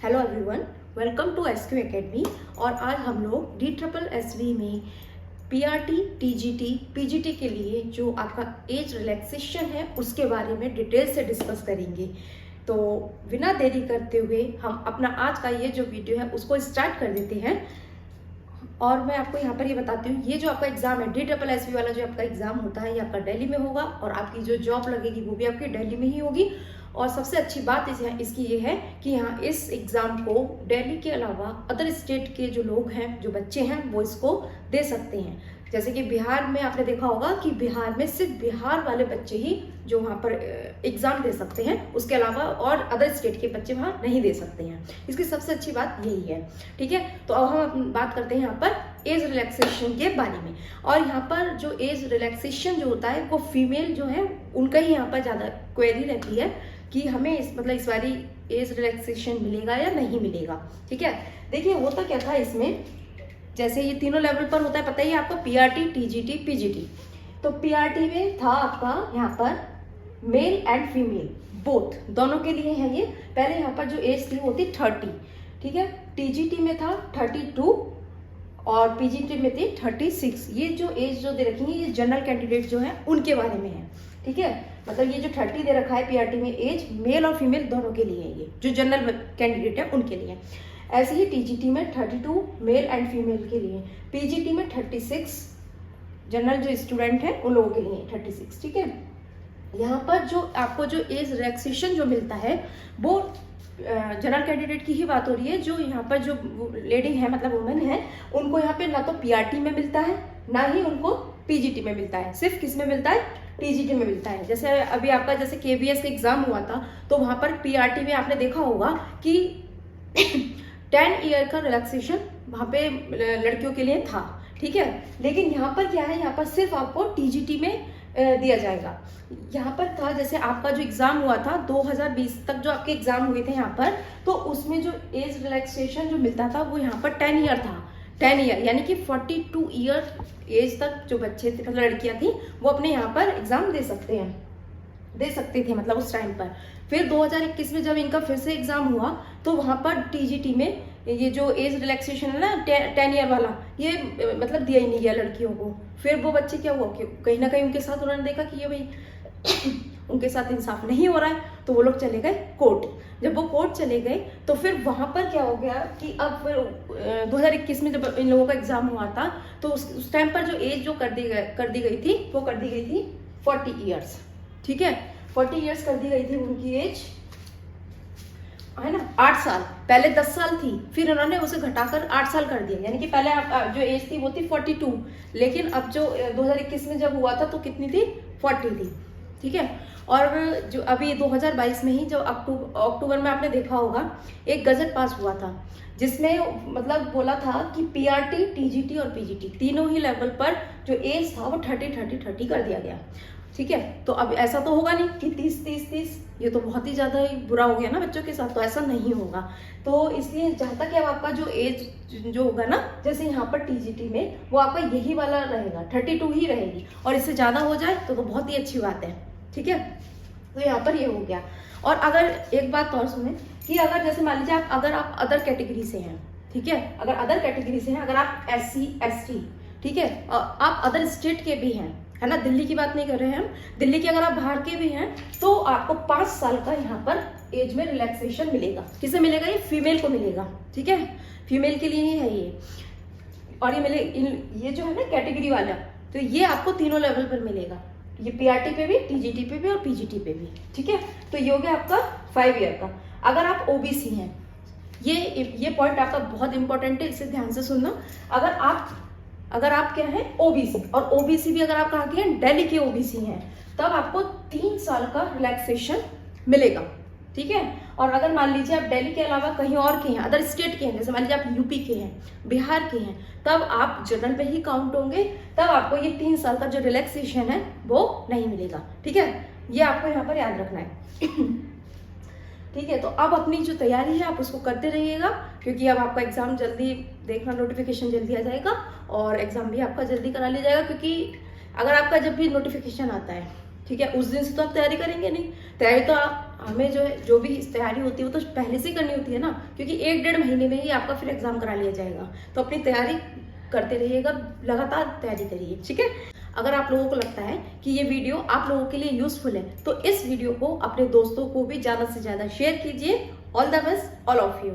Hello everyone, welcome to SQ academy. और आज हम लोग DSSB में PRT, TGT, PGT के लिए जो आपका एज रिलैक्सेशन है उसके बारे में डिटेल से डिस्कस करेंगे। तो बिना देरी करते हुए हम अपना आज का ये जो वीडियो है उसको स्टार्ट कर देते हैं। और मैं आपको यहाँ पर ये बताती हूँ, ये जो आपका एग्जाम है DSSB वाला जो आपका एग्जाम होता है ये आपका दिल्ली में होगा और आपकी जो जॉब लगेगी वो भी आपकी दिल्ली में ही होगी। और सबसे अच्छी बात इसकी ये है कि यहाँ इस एग्ज़ाम को दिल्ली के अलावा अदर स्टेट के जो लोग हैं, जो बच्चे हैं, वो इसको दे सकते हैं। जैसे कि बिहार में आपने देखा होगा कि बिहार में सिर्फ बिहार वाले बच्चे ही जो वहाँ पर एग्ज़ाम दे सकते हैं, उसके अलावा और अदर स्टेट के बच्चे वहाँ नहीं दे सकते हैं। इसकी सबसे अच्छी बात यही है। ठीक है, तो अब हम बात करते हैं यहाँ पर एज रिलैक्सेशन के बारे में। और यहाँ पर जो एज रिलैक्सेशन जो होता है वो फीमेल जो है उनका ही यहाँ पर ज़्यादा क्वेरी रहती है कि हमें इस बारी एज रिलैक्सेशन मिलेगा या नहीं मिलेगा। ठीक है, देखिए होता क्या था इसमें, जैसे ये तीनों लेवल पर होता है, पता ही है आपको, PRT, TGT, PGT। तो PRT में था आपका यहाँ पर मेल एंड फीमेल बोथ, दोनों के लिए है ये। पहले यहाँ पर जो एज थी वो थी 30। ठीक है, TGT में था 32 और PGT में थी 36। ये जो एज जो दे रखी है ये जनरल कैंडिडेट जो है उनके बारे में है। ठीक है, मतलब ये जो 30 दे रखा है PRT में एज, मेल और फीमेल दोनों के लिए है, ये जो जनरल कैंडिडेट है उनके लिए। ऐसे ही TGT में 32 मेल एंड फीमेल के लिए, PGT में 36 जनरल जो स्टूडेंट है उन लोगों के लिए 36। ठीक है, यहाँ पर जो आपको जो एज रिलैक्सेशन जो मिलता है वो जनरल कैंडिडेट की ही बात हो रही है। जो यहाँ पर जो लेडी है, मतलब वुमेन है, उनको यहाँ पे ना तो PRT में मिलता है ना ही उनको PGT में मिलता है, सिर्फ किस में मिलता है, TGT में मिलता है। जैसे अभी आपका जैसे KVS का एग्जाम हुआ था तो वहाँ पर PRT में आपने देखा होगा कि 10 ईयर का रिलैक्सेशन वहाँ पे लड़कियों के लिए था। ठीक है, लेकिन यहाँ पर क्या है, यहाँ पर सिर्फ आपको TGT में दिया जाएगा। यहाँ पर था जैसे आपका जो एग्जाम हुआ था 2020 तक जो आपके एग्जाम हुए थे यहाँ पर, तो उसमें जो एज रिलैक्सेशन जो मिलता था वो यहाँ पर 10 ईयर था। 10 ईयर यानी कि 42 ईयर एज तक जो बच्चे थे, मतलब लड़कियां थी, वो अपने यहाँ पर एग्जाम दे सकते थे मतलब उस टाइम पर। फिर 2021 में जब इनका फिर से एग्जाम हुआ तो वहाँ पर TGT में ये जो एज रिलैक्सेशन है ना 10 ईयर वाला, ये मतलब दिया ही नहीं गया लड़कियों को। फिर वो बच्चे क्या हुआ कि कहीं ना कहीं उनके साथ उन्होंने देखा कि ये भाई उनके साथ इंसाफ नहीं हो रहा है, तो वो लोग चले गए कोर्ट। जब वो कोर्ट चले गए तो फिर वहाँ पर क्या हो गया कि अब फिर 2021 में जब इन लोगों का एग्जाम हुआ था तो उस टाइम पर जो एज जो कर दी गई थी वो कर दी गई थी 40 ईयर्स। ठीक है, 40 ईयर्स कर दी गई थी उनकी एज, है ना। 8 साल, पहले 10 साल थी, फिर उन्होंने उसे घटाकर 8 साल कर दिया। यानी कि पहले जो एज थी वो थी 42, लेकिन अब जो 2021 में जब हुआ था तो कितनी थी, 40 थी। ठीक है, और जो अभी 2022 में ही जब अक्टूबर में आपने देखा होगा एक गजट पास हुआ था जिसमें मतलब बोला था कि PRT, TGT और PGT तीनों ही लेवल पर जो एज था वो 30 कर दिया गया। ठीक है, तो अब ऐसा तो होगा नहीं कि 30, ये तो बहुत ही ज़्यादा ही बुरा हो गया ना बच्चों के साथ, तो ऐसा नहीं होगा। तो इसलिए जहाँ तक अब आपका जो एज जो होगा ना, जैसे यहाँ पर TGT में वो आपका यही वाला रहेगा, 32 ही रहेगी, और इससे ज़्यादा हो जाए तो बहुत ही अच्छी बात है। ठीक है, तो यहाँ पर ये हो गया। और अगर एक बात और सुने कि अगर जैसे मान लीजिए अगर आप अदर कैटेगरी से हैं, ठीक है, अगर अदर कैटेगरी से हैं, अगर आप SC ST, ठीक है, आप अदर स्टेट के भी हैं, है ना, दिल्ली की बात नहीं कर रहे हैं हम, दिल्ली के अगर आप बाहर के भी हैं तो आपको 5 साल का यहाँ पर एज में रिलैक्सेशन मिलेगा। किसे मिलेगा, ये फीमेल को मिलेगा। ठीक है, फीमेल के लिए ही है ये। और ये जो है ना कैटेगरी वाला, तो ये आपको तीनों लेवल पर मिलेगा, ये PRT पे भी, TGT पे भी और PGT पे भी। ठीक है, तो ये हो गया आपका 5 ईयर का। अगर आप OBC हैं, ये पॉइंट आपका बहुत इंपॉर्टेंट है, इसे ध्यान से सुनना। अगर आप क्या है OBC, और OBC भी अगर आप कहाँ के हैं, दिल्ली के OBC हैं, तब आपको 3 साल का रिलैक्सेशन मिलेगा। ठीक है, और अगर मान लीजिए आप दिल्ली के अलावा कहीं और के हैं, अदर स्टेट के हैं, जैसे मान लीजिए आप UP के हैं, बिहार के हैं, तब आप जनरल पे ही काउंट होंगे, तब आपको ये 3 साल का जो रिलैक्सेशन है वो नहीं मिलेगा। ठीक है, ये आपको यहाँ पर याद रखना है। ठीक है, तो अब अपनी जो तैयारी है आप उसको करते रहिएगा, क्योंकि अब आपका एग्जाम जल्दी, देखना नोटिफिकेशन जल्दी आ जाएगा और एग्जाम भी आपका जल्दी करा लिया जाएगा। क्योंकि अगर आपका जब भी नोटिफिकेशन आता है, ठीक है, उस दिन से तो आप तैयारी करेंगे नहीं, तैयारी तो हमें जो है, जो भी तैयारी होती है वो तो पहले से ही करनी होती है ना, क्योंकि 1-1.5 महीने में ही आपका फिर एग्जाम करा लिया जाएगा। तो अपनी तैयारी करते रहिएगा, लगातार तैयारी करिए, ठीक है। अगर आप लोगों को लगता है कि ये वीडियो आप लोगों के लिए यूजफुल है तो इस वीडियो को अपने दोस्तों को भी ज़्यादा से ज़्यादा शेयर कीजिए। All the best all of you.